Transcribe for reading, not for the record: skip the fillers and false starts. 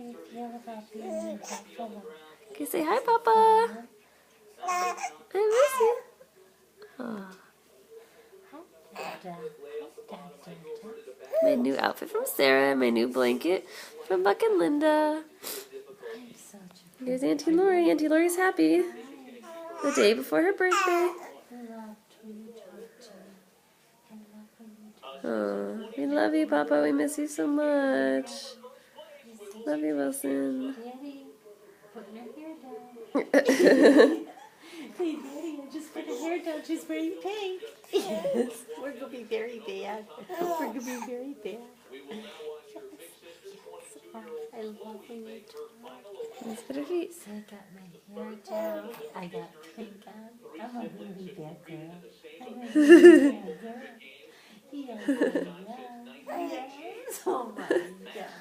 you feel about being in Buffalo? Okay, say hi, Papa. I miss you. Aw. Dada. My new outfit from Sarah, my new blanket from Buck and Linda. I'm such a Here's Auntie Lori. Auntie Lori's happy. The day before her birthday. love when you talk to me. I love when you talk to Oh, we love you, Papa. We miss you so much. Love you, Wilson. Daddy, putting her hair down. Hey, Daddy, I just put her hair down. She's wearing pink. Yes, we're going to be very bad. We're going to be very bad. Yes, I love when you talk. Let's put her feet. So I got my hair down. I got pink on. I'm a really bad girl. I'm a really bad girl. Yes, I am. Yes. Oh, my God.